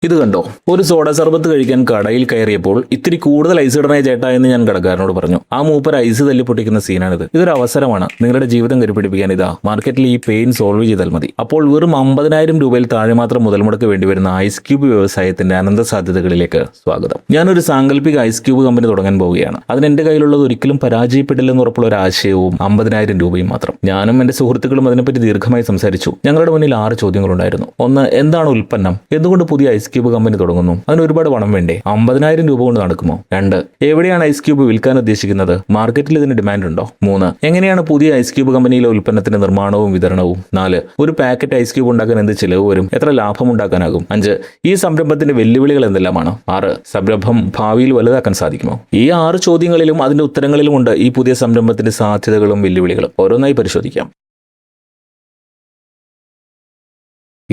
ഇത് കണ്ടോ, ഒരു സോഡ സർബത്ത് കഴിക്കാൻ കടയിൽ കയറിയപ്പോൾ ഇത്തിരി കൂടുതൽ ഐസ് ഇടണേ ചേട്ടാ എന്ന് ഞാൻ കടക്കാരനോട് പറഞ്ഞു. ആ മൂപ്പർ ഐസ് തല്ലി പൊട്ടിക്കുന്ന സീനാണിത്. ഇതൊരു അവസരമാണ് നിങ്ങളുടെ ജീവിതം കരുപിടിപ്പിക്കാൻ. ഇതാ മാർക്കറ്റിൽ ഈ പെയിൻ സോൾവ് ചെയ്താൽ മതി. അപ്പോൾ വെറും 50,000 രൂപയിൽ താഴെ മാത്രം മുതൽ മുടക്ക് വേണ്ടിവരുന്ന ഐസ് ക്യൂബ് വ്യവസായത്തിന്റെ അനന്ത സാധ്യതകളിലേക്ക് സ്വാഗതം. ഞാനൊരു സാങ്കല്പിക ഐസ് ക്യൂബ് കമ്പനി തുടങ്ങാൻ പോവുകയാണ്. അതിന് എന്റെ കയ്യിലുള്ളത് ഒരിക്കലും പരാജയപ്പെടില്ലെന്ന് ഉറപ്പുള്ള ഒരു ആശയവും 50,000 രൂപയും മാത്രം. ഞാനും എന്റെ സുഹൃത്തുക്കളും അതിനെപ്പറ്റി ദീർഘമായി സംസാരിച്ചു. ഞങ്ങളുടെ മുന്നിൽ 6 ചോദ്യങ്ങളുണ്ടായിരുന്നു. ഒന്ന്, എന്താണ് ഉൽപ്പന്നം? എന്തുകൊണ്ട് പുതിയ ഐസ് ക്യൂബ് കമ്പനി തുടങ്ങുന്നു? അതിന് ഒരുപാട് പണം വേണ്ടേ? 50,000 രൂപ കൊണ്ട് നടക്കുമോ? 2, എവിടെയാണ് ഐസ് ക്യൂബ് വിൽക്കാൻ ഉദ്ദേശിക്കുന്നത്? മാർക്കറ്റിൽ ഇതിന് ഡിമാൻഡ് ഉണ്ടോ? 3, എങ്ങനെയാണ് പുതിയ ഐസ് ക്യൂബ് കമ്പനിയിലെ ഉൽപ്പന്നത്തിന്റെ നിർമ്മാണവും വിതരണവും? 4, ഒരു പാക്കറ്റ് ഐസ് ക്യൂബ് ഉണ്ടാക്കാൻ എന്ത് ചിലവ് വരും? എത്ര ലാഭം ഉണ്ടാക്കാനാകും? 5, ഈ സംരംഭത്തിന്റെ വെല്ലുവിളികൾ എന്തെല്ലാമാണ്? 6, സംരംഭം ഭാവിയിൽ വലുതാക്കാൻ സാധിക്കുമോ? ഈ 6 ചോദ്യങ്ങളിലും അതിന്റെ ഉത്തരങ്ങളിലും ഉണ്ട് ഈ പുതിയ സംരംഭത്തിന്റെ സാധ്യതകളും വെല്ലുവിളികളും. ഓരോന്നായി പരിശോധിക്കാം.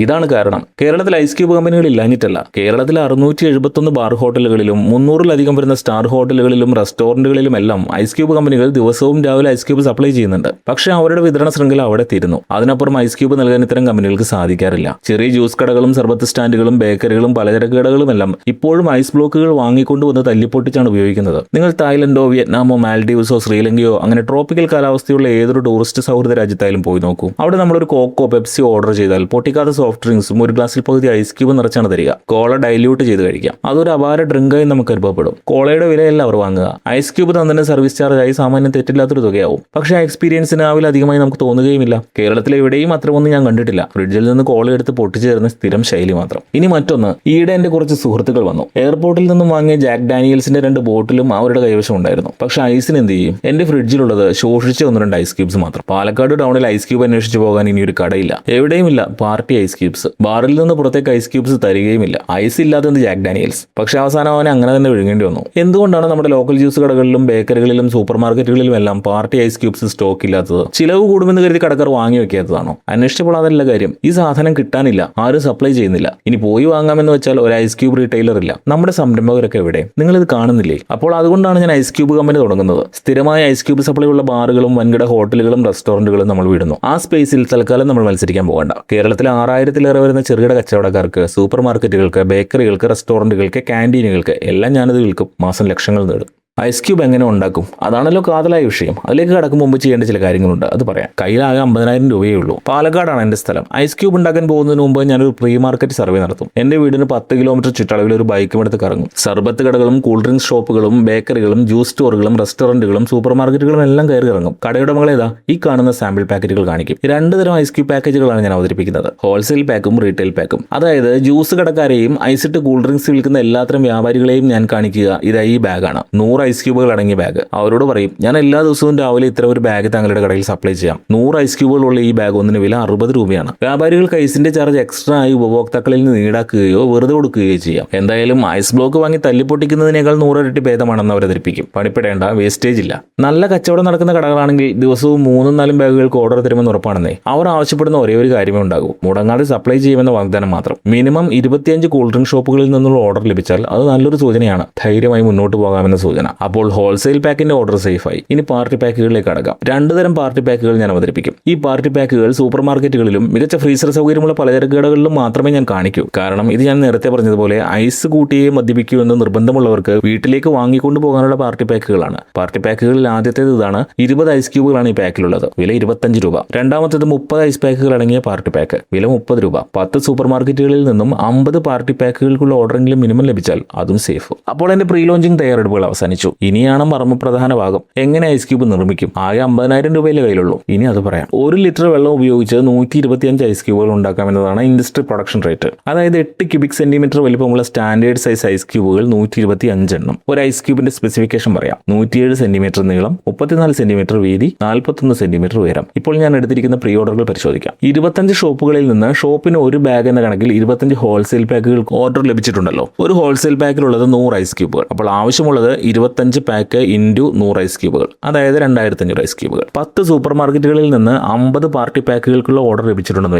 ഇതാണ് കാരണം. കേരളത്തിൽ ഐസ് ക്യൂബ് കമ്പനികൾ ഇല്ലാഞ്ഞിട്ടല്ല. കേരളത്തിൽ 671 ബാർ ഹോട്ടലുകളിലും 300-ലധികം വരുന്ന സ്റ്റാർ ഹോട്ടലുകളിലും റെസ്റ്റോറന്റുകളിലും എല്ലാം ഐസ് ക്യൂബ് കമ്പനികൾ ദിവസവും രാവിലെ ഐസ് ക്യൂബ് സപ്ലൈ ചെയ്യുന്നുണ്ട്. പക്ഷേ അവരുടെ വിതരണ ശൃംഖല അവിടെ തീരുന്നു. അതിനപ്പുറം ഐസ് ക്യൂബ് നൽകാൻ ഇത്തരം കമ്പനികൾക്ക് സാധിക്കാറില്ല. ചെറിയ ജ്യൂസ് കടകളും സർബത്ത് സ്റ്റാൻഡുകളും ബേക്കറികളും പലചരക്ക് കടകളും എല്ലാം ഇപ്പോഴും ഐസ് ബ്ലോക്കുകൾ വാങ്ങിക്കൊണ്ടുവന്ന് തല്ലിപ്പൊട്ടിച്ചാണ് ഉപയോഗിക്കുന്നത്. നിങ്ങൾ തായ്ലൻഡോ വിയറ്റ്നാമോ മാൽഡീവ്സോ ശ്രീലങ്കയോ അങ്ങനെ ട്രോപ്പിക്കൽ കാലാവസ്ഥയുള്ള ഏതൊരു ടൂറിസ്റ്റ് സൗഹൃദ രാജ്യത്തായാലും പോയി നോക്കൂ. അവിടെ നമ്മളൊരു കോക്കോ പെപ്സിയോ ഓർഡർ ചെയ്താൽ പൊട്ടിക്കാത്ത സോഫ്റ്റ് ഡ്രിങ്ക്സും ഒരു ഗ്ലാസ്സിൽ പകുതി ഐസ് ക്യൂബ് നിറച്ചാണ് തരിക. കോള ഡൈല്യൂട്ട് ചെയ്ത് കഴിക്കാം. അതൊരു അപാര ഡ്രിങ്കായി നമുക്ക് അനുഭവപ്പെടും. കോളയുടെ വിലയല്ല അവർ വാങ്ങുക. ഐസ് ക്യൂബ് തന്നെ സർവീസ് ചാർജായി സാമാന്യം തെറ്റില്ലാത്തൊരു തുകയാവും. പക്ഷേ ആ എക്സ്പീരിയൻസിന് ആവിൽ അധികമായി നമുക്ക് തോന്നുകയുമില്ല. കേരളത്തിലെ എവിടെയും അത്രയൊന്നും ഞാൻ കണ്ടിട്ടില്ല. ഫ്രിഡ്ജിൽ നിന്ന് കോള എടുത്ത് പൊട്ടിച്ചു തരുന്ന സ്ഥിരം ശൈലി മാത്രം. ഇനി മറ്റൊന്ന്, ഈയിടെ എന്റെ കുറച്ച് സുഹൃത്തുക്കൾ വന്നു. എയർപോർട്ടിൽ നിന്നും വാങ്ങിയ ജാക്ക് ഡാനിയൽസിന്റെ 2 ബോട്ടിലും അവരുടെ കൈവശം ഉണ്ടായിരുന്നു. പക്ഷേ ഐസിന് എന്ത് ചെയ്യും? എന്റെ ഫ്രിഡ്ജിലുള്ളത് ശോഷിച്ച 1-2 ഐസ് ക്യൂബ്സ് മാത്രം. പാലക്കാട് ടൗണിൽ ഐസ് ക്യൂബ് അന്വേഷിച്ച് പോകാൻ ഇനി ഒരു കടയില്ല. എവിടെയുമില്ല പാർട്ടി ഐസ് ക്യൂബ്സ്. ബാറിൽ നിന്ന് പുറത്തേക്ക് ഐസ് ക്യൂബ്സ് തരികയുമില്ല. ഐസ് ഇല്ലാത്തത് ജാക്ക് ഡാനിയൽസ്. പക്ഷെ അവസാനം അവനെ അങ്ങനെ തന്നെ വിഴുങ്ങേണ്ടി വന്നു. എന്തുകൊണ്ടാണ് നമ്മുടെ ലോക്കൽ ജ്യൂസ് കടകളിലും ബേക്കറികളിലും സൂപ്പർ മാർക്കറ്റുകളിലും എല്ലാം പാർട്ടി ഐസ് ക്യൂബ്സ് സ്റ്റോക്ക് ഇല്ലാത്തത്? ചിലവ് കൂടുമെന്ന് കരുതി കടക്കാർ വാങ്ങി വെക്കാത്തതാണോ? അന്വേഷിച്ചപ്പോൾ അതല്ല കാര്യം. ഈ സാധനം കിട്ടാനില്ല, ആരും സപ്ലൈ ചെയ്യുന്നില്ല. ഇനി പോയി വാങ്ങാമെന്ന് വെച്ചാൽ ഒരു ഐസ് ക്യൂബ് റീറ്റെയിലർ ഇല്ല. നമ്മുടെ സംരംഭകരൊക്കെ എവിടെ? നിങ്ങൾ ഇത് കാണുന്നില്ലേ? അപ്പോൾ അതുകൊണ്ടാണ് ഞാൻ ഐസ് ക്യൂബ് കമ്പനി തുടങ്ങുന്നത്. സ്ഥിരമായ ഐസ് ക്യൂബ് സപ്ലൈ ഉള്ള ബാറുകളും വൻകിട ഹോട്ടലുകളും റെസ്റ്റോറന്റുകളും നമ്മൾ വിടുന്നു. ആ സ്പേസിൽ തൽക്കാലം നമ്മൾ മത്സരിക്കാൻ പോകണ്ട. കേരളത്തിൽ 6,000-ലേറെ വരുന്ന ചെറുകിട കച്ചവടക്കാർക്ക്, സൂപ്പർ മാർക്കറ്റുകൾക്ക്, ബേക്കറികൾക്ക്, റെസ്റ്റോറന്റുകൾക്ക്, ക്യാൻറ്റീനുകൾക്ക് എല്ലാം ഞാനത് വിൽക്കും. മാസം ലക്ഷങ്ങൾ നേടും. ഐസ് ക്യൂബ് എങ്ങനെ ഉണ്ടാക്കും? അതാണല്ലോ കാതലായ വിഷയം. അതിലേക്ക് കടക്കും മുമ്പ് ചെയ്യേണ്ട ചില കാര്യങ്ങളുണ്ട്. അത് പറയാം. കയ്യിലാകെ 50,000 രൂപയേ ഉള്ളൂ. പാലക്കാടാണ് എൻ്റെ സ്ഥലം. ഐസ് ക്യൂബ് ഉണ്ടാക്കാൻ പോകുന്നതിന് മുമ്പ് ഞാനൊരു പ്രീ മാർക്കറ്റ് സർവേ നടത്തും. എൻ്റെ വീടിന് 10 കിലോമീറ്റർ ചുറ്റളവിൽ ഒരു ബൈക്കും എടുത്ത് കറങ്ങും. സർബത്ത് കടകളും കൂൾ ഡ്രിങ്ക്സ് ഷോപ്പുകളും ബേക്കറികളും ജ്യൂസ് സ്റ്റോറുകളും റെസ്റ്റോറന്റുകളും സൂപ്പർ മാർക്കറ്റുകളും എല്ലാം കയറി ഇറങ്ങും. കടയുടമകളെ ഏതാ ഈ കാണുന്ന സാമ്പിൾ പാക്കറ്റുകൾ കാണിക്കും. 2 തരം ഐസ് ക്യൂബ് പാക്കേജുകളാണ് ഞാൻ അവതരിപ്പിക്കുന്നത്. ഹോൾസെയിൽ പാക്കും റീറ്റെയിൽ പാക്കും. അതായത് ജ്യൂസ് കടക്കാരെയും ഐസിട്ട് കൂൾ ഡ്രിങ്ക്സ് വിൽക്കുന്ന എല്ലാത്തരം വ്യാപാരികളെയും ഞാൻ കാണിക്കുക. ഇതാ ഈ ബാഗാണ്. 100 ഐസ് ക്യൂബുകൾ അടങ്ങിയ ബാഗ്. അവരോട് പറയും, ഞാൻ എല്ലാ ദിവസവും രാവിലെ ഇത്ര ഒരു ബാഗ് താങ്കളുടെ കടയിൽ സപ്ലൈ ചെയ്യാം. 100 ഐസ് ക്യൂബുകളുള്ള ഈ ബാഗ് ഒന്നിന് വില 60 രൂപയാണ്. വ്യാപാരികൾക്ക് ഐസിന്റെ ചാർജ് എക്സ്ട്രാ ആയി ഉപഭോക്താക്കളിൽ നിന്ന് ഈടാക്കുകയോ വെറുതെ കൊടുക്കുകയോ ചെയ്യാം. എന്തായാലും ഐസ് ബ്ലോക്ക് വാങ്ങി തല്ലിപ്പൊട്ടിക്കുന്നതിനേക്കാൾ 100 ഇരട്ടി ഭേദമാണെന്ന് അവതരിപ്പിക്കും. പണിപ്പെടേണ്ട, വേസ്റ്റേജ് ഇല്ല. നല്ല കച്ചവടം നടക്കുന്ന കടകളാണെങ്കിൽ ദിവസവും 3-4 ബാഗുകൾക്ക് ഓർഡർ തരുമെന്ന് ഉറപ്പാണെന്നേ. അവർ ആവശ്യപ്പെടുന്ന ഒരേ ഒരു കാര്യമേ ഉണ്ടാകൂ, മുടങ്ങാതെ സപ്ലൈ ചെയ്യുമെന്ന വാഗ്ദാനം മാത്രം. മിനിമം 25 കൂൾ ഡ്രിങ്ക് ഷോപ്പുകളിൽ നിന്നുള്ള ഓർഡർ ലഭിച്ചാൽ അത് നല്ലൊരു സൂചനയാണ്. ധൈര്യമായി മുന്നോട്ട് പോകാമെന്ന സൂചന. അപ്പോൾ ഹോൾസെയിൽ പാക്കിന്റെ ഓർഡർ സേഫായി. ഇനി പാർട്ടി പാക്കുകളിലേക്ക് അടക്കാം. 2 തരം പാർട്ടി പാക്കുകൾ ഞാൻ അവതരിപ്പിക്കും. ഈ പാർട്ടി പാക്കുകൾ സൂപ്പർ മാർക്കറ്റുകളിലും മികച്ച ഫ്രീസർ സൗകര്യമുള്ള പലചരക്ക് കടകളിലും മാത്രമേ ഞാൻ കാണിക്കൂ. കാരണം ഇത് ഞാൻ നേരത്തെ പറഞ്ഞതുപോലെ ഐസ് കൂട്ടിയേ മദ്യപിക്കൂ എന്ന് നിർബന്ധമുള്ളവർക്ക് വീട്ടിലേക്ക് വാങ്ങിക്കൊണ്ടു പോകാനുള്ള പാർട്ടി പാക്കുകളാണ്. പാർട്ടി പാക്കുകളിൽ ആദ്യത്തേത് ഇതാണ്. 20 ഐസ് ക്യൂബുകളാണ് ഈ പാക്കിലുള്ളത്. വില 25 രൂപ. രണ്ടാമത്തേത് 30 ഐസ് പാക്കുകൾ അടങ്ങിയ പാർട്ടി പാക്ക്. വില 30 രൂപ. 10 സൂപ്പർ മാർക്കറ്റുകളിൽ നിന്നും 50 പാർട്ടി പാക്കുകൾക്കുള്ള ഓർഡറെങ്കിലും മിനിമം ലഭിച്ചാൽ അതും സേഫ്. അപ്പോൾ എന്റെ പ്രീ ലോഞ്ചിങ് തയ്യാറെടുപ്പുകൾ അവസാനിച്ചു. ഇനിയാണ് പ്രധാന ഭാഗം. എങ്ങനെ ഐസ് ക്യൂബ് നിർമ്മിക്കും? ആകെ 50,000 രൂപയിലെ കയ്യിലുള്ളൂ. ഇനി അത് പറയാം. 1 ലിറ്റർ വെള്ളം ഉപയോഗിച്ച് 125 ഐസ് ക്യൂബുകൾ ഉണ്ടാക്കാമെന്നതാണ് ഇൻഡസ്ട്രി പ്രൊഡക്ഷൻ റേറ്റ്. അതായത് 8 ക്യൂബിക് സെന്റിമീറ്റർ വലിപ്പമുള്ള സ്റ്റാൻഡേർഡ് സൈസ് ഐസ് ക്യൂബുകൾ 125 എണ്ണം. ഒരു ഐസ് ക്യൂബിന്റെ സ്പെസിഫിക്കേഷൻ പറയാം. 107 സെന്റിമീറ്റർ നീളം, 34 സെന്റിമീറ്റർ വീതി, 41 സെന്റിമീറ്റർ ഉയരം. ഇപ്പോൾ ഞാൻ എടുത്തിരിക്കുന്ന പ്രീ ഓർഡറുകൾ പരിശോധിക്കാം. 25 ഷോപ്പുകളിൽ നിന്ന് ഷോപ്പിന് ഒരു ബാഗ് എന്ന കണക്കിൽ 25 ഹോൾസെയിൽ പാക്കുകൾക്ക് ഓർഡർ ലഭിച്ചിട്ടുണ്ടല്ലോ. ഒരു ഹോൾസെയിൽ പാക്കിലുള്ളത് 100 ഐസ് ക്യൂബുകൾ. അപ്പോൾ ആവശ്യമുള്ളത് 25 പാക്ക് ഇൻറ്റു 100 ഐസ് ക്യൂബുകൾ, അതായത് 2500 ഐസ് ക്യൂബുകൾ. 10 സൂപ്പർ മാർക്കറ്റുകളിൽ നിന്ന് 50 പാർട്ടി പാക്കുകൾക്കുള്ള ഓർഡർ ലഭിച്ചിട്ടുണ്ടെന്ന്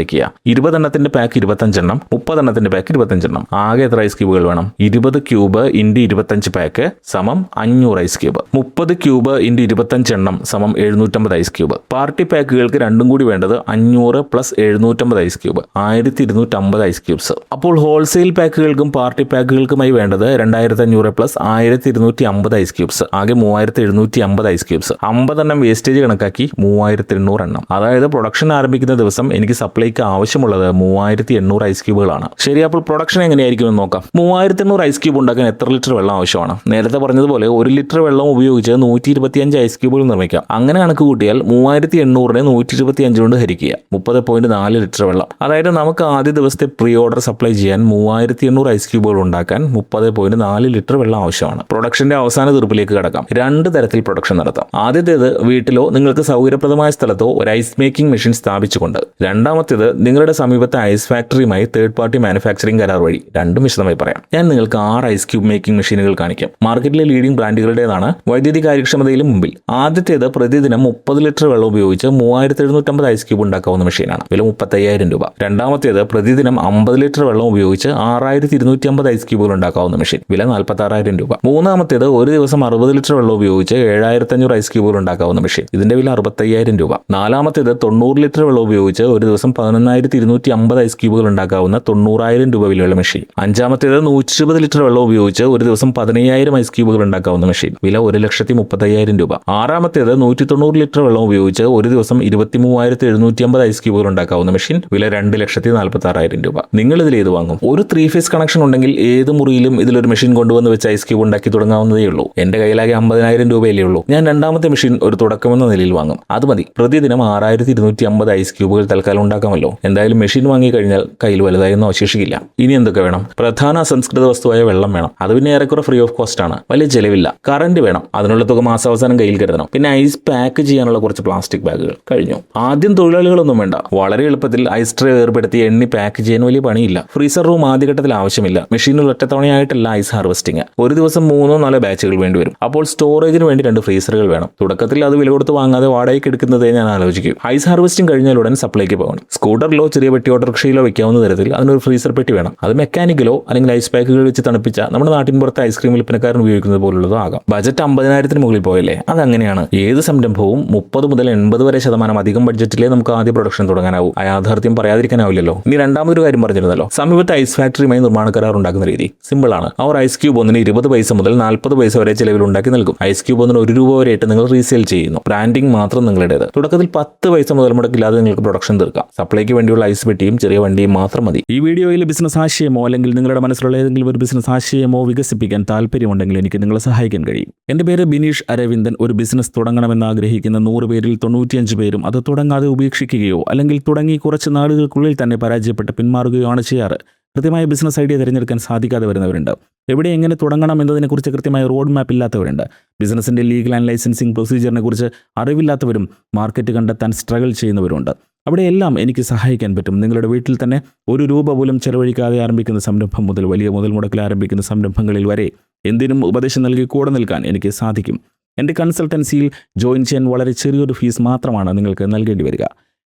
വയ്ക്കുക. 20 എണ്ണത്തിന്റെ പാക്ക് 25 എണ്ണം, 30 എണ്ണത്തിന്റെ പാക്ക് 25 എണ്ണം. ആകെ എത്ര ഐസ് ക്യൂബുകൾ വേണം? 20 ക്യൂബ് ഇൻറ്റു 25 പാക്ക് സമം 500 ഐസ് ക്യൂബ്. 30 ക്യൂബ് ഇൻറ്റു 25 എണ്ണം സമം 750 ഐസ് ക്യൂബ്. പാർട്ടി പാക്കുകൾക്ക് രണ്ടും കൂടി വേണ്ടത് 500 plus 750 ice cube, 1250 ice cubes. അപ്പോൾ ഹോൾസെയിൽ പാക്കുകൾക്കും പാർട്ടി പാക്കുകൾക്കുമായി വേണ്ടത് 2500 പ്ലസ് 1250 ഐസ് ക്യൂബ്സ്, ആകെ 3750 ഐസ് ക്യൂബ്സ്. 50 എണ്ണം വേസ്റ്റേജ് കണക്കാക്കി 3800 എണ്ണം. അതായത് പ്രൊഡക്ഷൻ ആരംഭിക്കുന്ന ദിവസം എനിക്ക് സപ്ലൈക്ക് ആവശ്യമുള്ളത് 3800 ഐസ് ക്യൂബുകളാണ്. ശരി, അപ്പോൾ പ്രൊഡക്ഷൻ എങ്ങനെയായിരിക്കും എന്ന് നോക്കാം. 3800 ഐസ് ക്യൂബ് ഉണ്ടാക്കാൻ എത്ര ലിറ്റർ വെള്ളം ആവശ്യമാണ്? നേരത്തെ പറഞ്ഞതുപോലെ 1 ലിറ്റർ വെള്ളം ഉപയോഗിച്ച് 125 ഐസ് ക്യൂബുകൾ നിർമ്മിക്കാം. അങ്ങനെ കണക്ക് കൂട്ടിയാൽ 3800നെ 125 കൊണ്ട് ഹരിക്കുക, 30.4 ലിറ്റർ വെള്ളം. അതായത് നമുക്ക് ആദ്യ ദിവസത്തെ പ്രീ ഓർഡർ സപ്ലൈ ചെയ്യാൻ 3800 ഐസ് ക്യൂബുകൾ ഉണ്ടാക്കാൻ 30.4 ലിറ്റർ വെള്ളം ആവശ്യമാണ്. പ്രൊഡക്ഷന്റെ അവസാന തീർപ്പിലേക്ക് കടക്കാം. 2 തരത്തിൽ പ്രൊഡക്ഷൻ നടത്താം. ആദ്യത്തേത് വീട്ടിലോ നിങ്ങൾക്ക് സൗകര്യപ്രദമായ സ്ഥലത്തോ ഒരു ഐസ് മേക്കിംഗ് മെഷീൻ സ്ഥാപിച്ചുകൊണ്ട്. രണ്ടാമത്തേത് നിങ്ങളുടെ സമീപത്തെ ഐസ് ഫാക്ടറിയുമായി തേർഡ് പാർട്ടി മാനുഫാക്ചറിംഗ് കരാർ വഴി. രണ്ടും വിശദമായി പറയാം. ഞാൻ നിങ്ങൾക്ക് 6 ഐസ് ക്യൂബ് മേക്കിംഗ് മെഷീനുകൾ കാണിക്കാം. മാർക്കറ്റിലെ ലീഡിംഗ് ബ്രാൻഡുകളുടേതാണ്, വൈദ്യുതി കാര്യക്ഷമതയിലും മുമ്പിൽ. ആദ്യത്തേത് പ്രതിദിനം 30 ലിറ്റർ വെള്ളം ഉപയോഗിച്ച് 3750 ഐസ് ക്യൂബ് ഉണ്ടാക്കാവുന്ന മെഷീനാണ്, വില 35,000 രൂപ. രണ്ടാമത്തേത് പ്രതിദിനം 50 ലിറ്റർ വെള്ളം ഉപയോഗിച്ച് 6250 ഐസ് ക്യൂബുകൾ ഉണ്ടാക്കാവുന്ന മെഷീൻ, വില 46,000 രൂപ. മൂന്നാമത്തേത് ഒരു ദിവസം 60 ലിറ്റർ വെള്ളം ഉപയോഗിച്ച് 7500 ഐസ് ക്യൂബുകൾ ഉണ്ടാക്കാവുന്ന മെഷീൻ, ഇതിന്റെ വില 65,000 രൂപ. നാലാമത്തേത് 90 ലിറ്റർ വെള്ളം ഉപയോഗിച്ച് ഒരു ദിവസം 11,250 ഐസ് ക്യൂബുകൾ ഉണ്ടാക്കാവുന്ന 90,000 രൂപ വിലയുള്ള മെഷീൻ. അഞ്ചാമത്തേത് 120 ലിറ്റർ വെള്ളം ഉപയോഗിച്ച് ഒരു ദിവസം 15,000 ഐസ് ക്യൂബുകൾ ഉണ്ടാക്കാവുന്ന മെഷീൻ, വില 1,30,30,000 രൂപ. ആറാമത്തേത് 190 ലിറ്റർ വെള്ളം ഉപയോഗിച്ച് ഒരു ദിവസം 23,750 ഐസ് ക്യൂബുകൾ ഉണ്ടാക്കാവുന്ന മെഷീൻ, വില 2,46,000 രൂപ. നിങ്ങൾ ഇതിൽ ഏത് വാങ്ങും? ഒരു 3 ഫേസ് കണക്ഷൻ ഉണ്ടെങ്കിൽ ഏത് മുറിയിലും ഇതിലൊരു മെഷീൻ കൊണ്ടുവന്ന് വെച്ച് ഐസ് ക്യൂബ് ഉണ്ടാക്കി തുടങ്ങാവുന്നതേ ഉള്ളൂ. എന്റെ കയ്യിലാകെ 50,000 രൂപയല്ലേ ഉള്ളൂ. ഞാൻ രണ്ടാമത്തെ മെഷീൻ ഒരു തുടക്കമെന്ന നിലയിൽ വാങ്ങും. അത് മതി. പ്രതിദിനം 6,250 ഐസ് ക്യൂബുകൾ തൽക്കാലം ഉണ്ടാക്കാമല്ലോ. എന്തായാലും മെഷീൻ വാങ്ങിക്കഴിഞ്ഞാൽ കയ്യിൽ വലുതായൊന്നും അവശേഷിക്കില്ല. ഇനി എന്തൊക്കെ വേണം? പ്രധാന അസംസ്കൃത വസ്തുവായ വെള്ളം വേണം. അത് പിന്നെ ഏറെക്കുറെ ഫ്രീ ഓഫ് കോസ്റ്റ് ആണ്, വലിയ ചെലവില്ല. കറന്റ് വേണം, അതിനുള്ള തുക മാസാവസാനം കയ്യിൽ കരുതണം. പിന്നെ ഐസ് പാക്ക് ചെയ്യാനുള്ള കുറച്ച് പ്ലാസ്റ്റിക് ബാഗുകൾ. കഴിഞ്ഞു. ആദ്യം തൊഴിലാളികളൊന്നും വേണ്ട. വളരെ എളുപ്പത്തിൽ ഐസ് ട്രേ ഏർപ്പെടുത്തി എണ്ണി പാക്ക് ചെയ്യാൻ വലിയ പണിയില്ല. ഫ്രീസർ റൂം ആദ്യഘട്ടത്തിൽ ആവശ്യമില്ല. മെഷീനിൽ ഒറ്റത്തവണയായിട്ടല്ല ഐസ് ഹാർവെസ്റ്റിംഗ്. ഒരു ദിവസം 3-4 ബാച്ചുകൾ വേണ്ടിവരും. അപ്പോൾ സ്റ്റോറേജിന് വേണ്ടി 2 ഫ്രീസറുകൾ വേണം. തുടക്കത്തിൽ അത് വില കൊടുത്ത് വാങ്ങാതെ വാടകയ്ക്ക് എടുക്കുന്നതേ ഞാൻ ആലോചിക്കും. ഐസ് ഹാർവെസ്റ്റിംഗ് കഴിഞ്ഞാൽ ഉടൻ സപ്ലൈക്ക് പോകണം. സ്കൂട്ടറിലോ ചെറിയ പെട്ടി ഓട്ടോറിക്ഷയിലോ വെക്കാവുന്ന തരത്തിൽ അതിനൊരു ഫ്രീസർ പെട്ടി വേണം. അത് മെക്കാനിക്കലോ അല്ലെങ്കിൽ ഐസ് പാക്കുകൾ വെച്ച് തണുപ്പിച്ച നമ്മുടെ നാട്ടിൻ പുറത്തെ ഐസ്ക്രീം വിൽപ്പനക്കാരൻ ഉപയോഗിക്കുന്നത് പോലുള്ളതോ ആകാം. ബജറ്റ് 50,000-ന് മുകളിൽ പോയല്ലേ? അതങ്ങനെയാണ്. ഏത് സംരംഭവും 30 മുതൽ 80 വരെ ശതമാനം അധികം ബഡ്ജറ്റിലേ നമുക്ക് ആദ്യ പ്രൊഡക്ഷൻ തുടങ്ങാനാവൂ. ആ യാഥാർത്ഥ്യം പറയാതിരിക്കാനാവില്ലല്ലോ. ഇനി രണ്ടാമതൊരു കാര്യം പറഞ്ഞിരുന്നല്ലോ, സമീപത്തെ ഐസ് ഫാക്ടറിയുമായി നിർമ്മാണ കരാർ ഉണ്ടാക്കുന്ന രീതി സിമ്പിൾ ആണ്. അവർ ഐസ് ക്യൂബ് ഒന്നിന് 20 പൈസ മുതൽ 40 പൈസ വരെ ചിലവിൽ ഉണ്ടാക്കി നൽകും. ഐസ് ക്യൂബ് ഒന്നിന് 1 രൂപ വരെ ഇട്ട് നിങ്ങൾ റീസെയിൽ ചെയ്യുന്നു. ബ്രാൻഡിംഗ് മാത്രം നിങ്ങളുടേത്. തുടക്കത്തിൽ 10 പൈസ മുതൽ മുടക്കില്ലാതെ നിങ്ങൾക്ക് പ്രൊഡക്ഷൻ തീർക്കാം. സപ്ലൈക്ക് വേണ്ടിയുള്ള ഐസ് പെട്ടിയും ചെറിയ വണ്ടിയും മാത്രം മതി. ഈ വീഡിയോയിൽ ബിസിനസ് ആശയമോ അല്ലെങ്കിൽ നിങ്ങളുടെ മനസ്സിലുള്ള ഏതെങ്കിലും ഒരു ബിസിനസ് ആശയമോ വികസിപ്പിക്കാൻ താല്പര്യമുണ്ടെങ്കിൽ എനിക്ക് നിങ്ങളെ സഹായിക്കാൻ കഴിയും. എന്റെ പേര് ബിനീഷ് അരവിന്ദൻ. ഒരു ബിസിനസ് തുടങ്ങണമെന്ന് ആഗ്രഹിക്കുന്ന 100 പേരിൽ 95 പേരും അത് തുടങ്ങാതെ ഉപേക്ഷിക്കുകയോ അല്ലെങ്കിൽ തുടങ്ങി കുറച്ച് നാളുകൾക്കുള്ളിൽ തന്നെ പരാജയപ്പെട്ട് പിന്മാറുകയോ ആണ് ചെയ്യാറ്. കൃത്യമായ ബിസിനസ് ഐഡിയ തിരഞ്ഞെടുക്കാൻ സാധിക്കാതെ വരുന്നവരുണ്ട്. എവിടെ എങ്ങനെ തുടങ്ങണം എന്നതിനെക്കുറിച്ച് കൃത്യമായ റോഡ് മാപ്പ് ഇല്ലാത്തവരുണ്ട്. ബിസിനസിന്റെ ലീഗൽ ആൻഡ് ലൈസൻസിംഗ് പ്രൊസീജിയറിനെ കുറിച്ച് അറിവില്ലാത്തവരും മാർക്കറ്റ് കണ്ടെത്താൻ സ്ട്രഗിൾ ചെയ്യുന്നവരുണ്ട്. അവിടെയെല്ലാം എനിക്ക് സഹായിക്കാൻ പറ്റും. നിങ്ങളുടെ വീട്ടിൽ തന്നെ 1 രൂപ പോലും ചെലവഴിക്കാതെ ആരംഭിക്കുന്ന സംരംഭം മുതൽ വലിയ മുതൽ മുടക്കിൽ ആരംഭിക്കുന്ന സംരംഭങ്ങളിൽ വരെ എന്തിനും ഉപദേശം നൽകി കൂടെ നിൽക്കാൻ എനിക്ക് സാധിക്കും. എൻ്റെ കൺസൾട്ടൻസിയിൽ ജോയിൻ ചെയ്യാൻ വളരെ ചെറിയൊരു ഫീസ് മാത്രമാണ് നിങ്ങൾക്ക് നൽകേണ്ടി വരിക.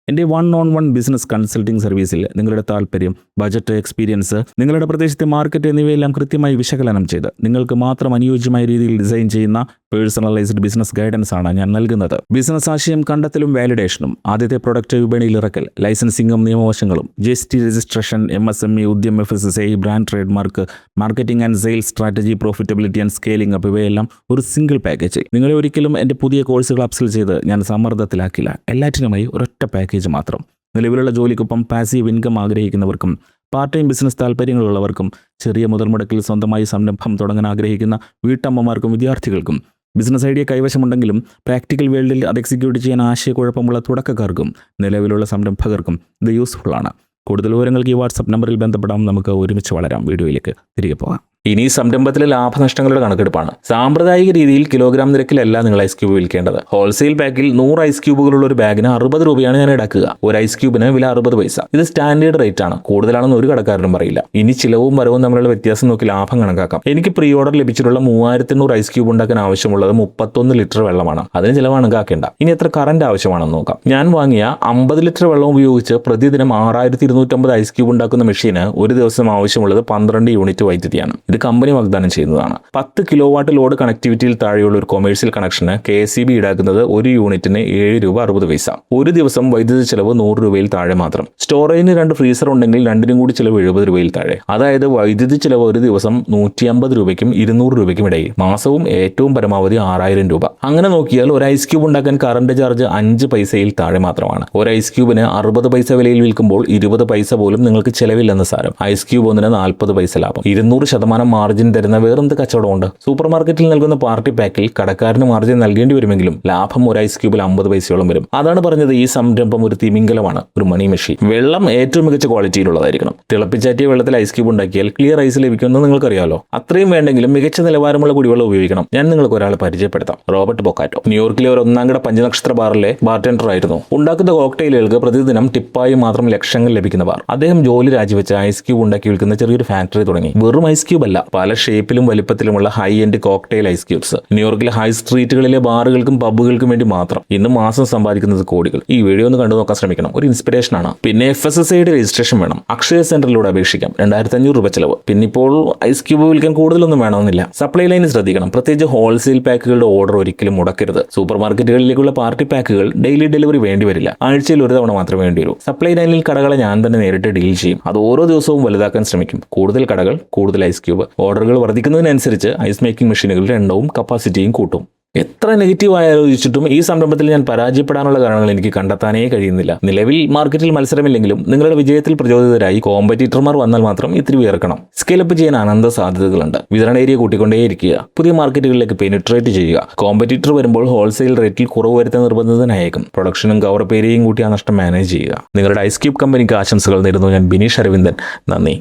എൻ്റെ 1-on-1 ബിസിനസ് കൺസൾട്ടിംഗ് സർവീസിൽ നിങ്ങളുടെ താല്പര്യം, ബജറ്റ്, എക്സ്പീരിയൻസ്, നിങ്ങളുടെ പ്രദേശത്തെ മാർക്കറ്റ് എന്നിവയെല്ലാം കൃത്യമായി വിശകലനം ചെയ്ത് നിങ്ങൾക്ക് മാത്രം അനുയോജ്യമായ രീതിയിൽ ഡിസൈൻ ചെയ്യുന്ന പേഴ്സണലൈസ്ഡ് ബിസിനസ് ഗൈഡൻസ് ആണ് ഞാൻ നൽകുന്നത്. ബിസിനസ് ആശയം കണ്ടെത്തലും വാലിഡേഷനും, ആദ്യത്തെ പ്രൊഡക്റ്റ് വിപണിയിൽ ഇറക്കൽ, ലൈസൻസിംഗും നിയമവശങ്ങളും, GST registration, MSME, Udyam, FSSAI, brand trade mark, marketing and sales strategy, profitability and scaling up, ഇവയെല്ലാം ഒരു സിംഗിൾ പാക്കേജ്. നിങ്ങളെ ഒരിക്കലും എൻ്റെ പുതിയ കോഴ്സുകൾ അപ്സെൽ ചെയ്ത് ഞാൻ സമ്മർദ്ദത്തിലാക്കില്ല. എല്ലാറ്റിനുമായി ഒരൊറ്റ പാക്കേജ് മാത്രം. നിലവിലുള്ള ജോലിക്കൊപ്പം പാസീവ് ഇൻകം ആഗ്രഹിക്കുന്നവർക്കും പാർട്ട് ടൈം ബിസിനസ് താല്പര്യങ്ങളുള്ളവർക്കും ചെറിയ മുതൽ മുടക്കിൽ സ്വന്തമായി സംരംഭം തുടങ്ങാൻ ആഗ്രഹിക്കുന്ന വീട്ടമ്മമാർക്കും വിദ്യാർത്ഥികൾക്കും ബിസിനസ് ഐഡിയ കൈവശമുണ്ടെങ്കിലും പ്രാക്ടിക്കൽ വേൾഡിൽ അത് എക്സിക്യൂട്ട് ചെയ്യാൻ ആശയക്കുഴപ്പമുള്ള തുടക്കക്കാർക്കും നിലവിലുള്ള സംരംഭകർക്കും ഇത് യൂസ്ഫുൾ ആണ്. കൂടുതൽ വിവരങ്ങൾക്ക് ഈ വാട്സപ്പ് നമ്പറിൽ ബന്ധപ്പെടാം. നമുക്ക് ഒരുമിച്ച് വളരാം. വീഡിയോയിലേക്ക് തിരികെ പോകാം. ഇനി സംരംഭത്തിലെ ലാഭനഷ്ടങ്ങളുടെ കണക്കെടുപ്പാണ്. സാമ്പ്രദായിക രീതിയിൽ കിലോഗ്രാം നിരക്കിലല്ല നിങ്ങൾ ഐസ് ക്യൂബ് വിൽക്കേണ്ടത്. ഹോൾസെയിൽ പാക്കിൽ 100 ഐസ് ക്യൂബുകളുള്ള ഒരു ബാഗിന് 60 രൂപയാണ് ഞാൻ ഈടാക്കുക. ഒരു ഐസ് ക്യൂബിന് വില 60 പൈസ. ഇത് സ്റ്റാൻഡേർഡ് റേറ്റ് ആണ്. കൂടുതലാണെന്ന് ഒരു കടക്കാരനും പറയില്ല. ഇനി ചിലവും വരവും തമ്മിലുള്ള വ്യത്യാസം നോക്കി ലാഭം കണക്കാക്കാം. എനിക്ക് പ്രീ ഓർഡർ ലഭിച്ചിട്ടുള്ള 3800 ഐസ് ക്യൂബ് ഉണ്ടാക്കാൻ ആവശ്യമുള്ളത് 31 ലിറ്റർ വെള്ളമാണ്. അതിന് ചിലവ് കണക്കാക്കേണ്ട. ഇനി എത്ര കറന്റ് ആവശ്യമാണെന്ന് നോക്കാം. ഞാൻ വാങ്ങിയ 50 ലിറ്റർ വെള്ളം ഉപയോഗിച്ച് പ്രതിദിനം 6250 ഐസ് ക്യൂബ് ഉണ്ടാക്കുന്ന മെഷീന് ഒരു ദിവസം ആവശ്യമുള്ളത് 12 യൂണിറ്റ് വൈദ്യുതിയാണ്. ഇത് കമ്പനി വാഗ്ദാനം ചെയ്യുന്നതാണ്. 10 കിലോ വാട്ട് ലോഡ് കണക്ടിവിറ്റിയിൽ താഴെയുള്ള ഒരു കൊമേഴ്സ്യൽ കണക്ഷന് KSEB ഈടാക്കുന്നത് ഒരു യൂണിറ്റിന് 7 രൂപ 60 പൈസ. ഒരു ദിവസം വൈദ്യുതി ചെലവ് 100 രൂപയിൽ താഴെ മാത്രം. സ്റ്റോറേജിന് 2 ഫ്രീസർ ഉണ്ടെങ്കിൽ രണ്ടിനും കൂടി ചെലവ് 70 രൂപയിൽ താഴെ. അതായത് വൈദ്യുതി ചെലവ് ഒരു ദിവസം 150 രൂപയ്ക്കും 200 രൂപയ്ക്കും ഇടയിൽ. മാസവും ഏറ്റവും പരമാവധി 6000 രൂപ. അങ്ങനെ നോക്കിയാൽ ഒരു ഐസ് ക്യൂബ് ഉണ്ടാക്കാൻ കറണ്ട് ചാർജ് 5 പൈസയിൽ താഴെ മാത്രമാണ്. ഒരു ഐസ് ക്യൂബിന് 60 പൈസ വിലയിൽ വിൽക്കുമ്പോൾ 20 പൈസ പോലും നിങ്ങൾക്ക് ചെലവില്ലെന്ന് സാരം. ഐസ് ക്യൂബ് ഒന്നിന് 40 പൈസ ലാഭം. 200% മാർജിൻ തരുന്ന വേറെന്ത് കച്ചവടമുണ്ട്? സൂപ്പർ മാർക്കറ്റിൽ നൽകുന്ന പാർട്ടി പാക്കിൽ കടക്കാരന് മാർജിൻ നൽകേണ്ടി വരുമെങ്കിലും ലാഭം ഒരു ഐസ് ക്യൂബിൽ 50 പൈസയോളം വരും. അതാണ് പറഞ്ഞത്, ഈ സംരംഭം ഒരു തിമിംഗലമാണ്, ഒരു മണി മെഷീൻ. വെള്ളം ഏറ്റവും മികച്ച ക്വാളിറ്റിയിലുള്ളതായിരിക്കണം. തിളപ്പിച്ചാറ്റിയ വെള്ളത്തിൽ ഐസ് ക്യൂബ് ഉണ്ടാക്കിയാൽ ക്ലിയർ ഐസ് ലഭിക്കുമെന്ന് നിങ്ങൾക്കറിയാലോ. അത്രയും വേണ്ടെങ്കിലും മികച്ച നിലവാരമുള്ള കുടിവെള്ളം ഉപയോഗിക്കണം. ഞാൻ നിങ്ങൾക്ക് ഒരാളെ പരിചയപ്പെടുത്താം. റോബർട്ട് ബൊക്കാറ്റോ ന്യൂയോർക്കിലെ ഒരു 1ാം കിട 5 നക്ഷത്ര ബാറിലെ ബാർടെൻഡർ ആയിരുന്നു. ഉണ്ടാക്കുന്ന കോക്ടെയിലുകൾക്ക് പ്രതിദിനം ടിപ്പായി മാത്രം ലക്ഷങ്ങൾ ലഭിക്കുന്ന ബാർ. അദ്ദേഹം ജോലി രാജിവെച്ച് ഐസ് ക്യൂബ് ഉണ്ടാക്കി വിൽക്കുന്ന ചെറിയൊരു ഫാക്ടറി തുടങ്ങി. വെറും ഐസ് ക്യൂബ് അല്ല, പല ഷേപ്പിലും വലിപ്പത്തിലുമുള്ള high end cocktail ice cubes. ന്യൂയോർക്കിലെ ഹൈ സ്ട്രീറ്റുകളിലെ ബാറുകൾക്കും പബ്ബുകൾക്കും വേണ്ടി മാത്രം. ഇന്ന് മാസം സമ്പാദിക്കുന്നത് കോടികൾ. ഈ വീഡിയോ ഒന്ന് കണ്ടു നോക്കാൻ ശ്രമിക്കണം. ഒരു ഇൻസ്പിറേഷൻ ആണ്. പിന്നെ FSSAIയുടെ രജിസ്ട്രേഷൻ വേണം. അക്ഷയ സെന്ററിലൂടെ അപേക്ഷിക്കാം. 2500 രൂപ ചെലവ്. പിന്നെ ഇപ്പോൾ ഐസ് ക്യൂബ് വിൽക്കാൻ കൂടുതലൊന്നും വേണമെന്നില്ല. സപ്ലൈ ലൈൻ ശ്രദ്ധിക്കണം. പ്രത്യേകിച്ച് ഹോൾസെയിൽ പാക്കുകളുടെ ഓർഡർ ഒരിക്കലും മുടക്കരുത്. സൂപ്പർ മാർക്കറ്റുകളിലേക്കുള്ള പാർട്ടി പാക്കുകൾ ഡെയിലി ഡെലിവറി വേണ്ടി വരില്ല. ആഴ്ചയിൽ ഒരു തവണ മാത്രമേ വേണ്ടി വരൂ. സപ്ലൈ ലൈനിൽ കടകളെ ഞാൻ തന്നെ നേരിട്ട് ഡീൽ ചെയ്യും. അത് ഓരോ ദിവസവും വലുതാക്കാൻ ശ്രമിക്കും. കൂടുതൽ കടകൾ, കൂടുതൽ ഐസ് ക്യൂബ്. ഓർഡറുകൾ വർദ്ധിക്കുന്നതിനനുസരിച്ച് ഐസ് മേക്കിംഗ് മെഷീനുകളുടെ എണ്ണവും കപ്പാസിറ്റിയും കൂട്ടും. എത്ര നെഗറ്റീവായി ആലോചിച്ചിട്ടും ഈ സംരംഭത്തിൽ ഞാൻ പരാജയപ്പെടാനുള്ള കാരണങ്ങൾ എനിക്ക് കണ്ടെത്താനേ കഴിയുന്നില്ല. നിലവിൽ മാർക്കറ്റിൽ മത്സരമില്ലെങ്കിലും നിങ്ങളുടെ വിജയത്തിൽ പ്രചോദിതരായി കോമ്പറ്റീറ്റർമാർ വന്നാൽ മാത്രം ഇത്തിരി ഉയർക്കണം. സ്കെയിലപ്പ് ചെയ്യാൻ അനന്ത സാധ്യതകളുണ്ട്. വിതരണ ഏരിയ കൂട്ടിക്കൊണ്ടേയിരിക്കുക. പുതിയ മാർക്കറ്റുകളിലേക്ക് പെനിട്രേറ്റ് ചെയ്യുക. കോമ്പറ്റീറ്റർ വരുമ്പോൾ ഹോൾസെയിൽ റേറ്റിൽ കുറവ് വരുത്താൻ നിർബന്ധിതനായേക്കും. പ്രൊഡക്ഷനും കവറപ്പ് ഏരിയയും കൂട്ടി ആ നഷ്ടം മാനേജ് ചെയ്യുക. നിങ്ങളുടെ ഐസ് ക്യൂബ് കമ്പനിക്ക് ആശംസകൾ നേരുന്നു. ഞാൻ ബിനീഷ് അരവിന്ദൻ. നന്ദി.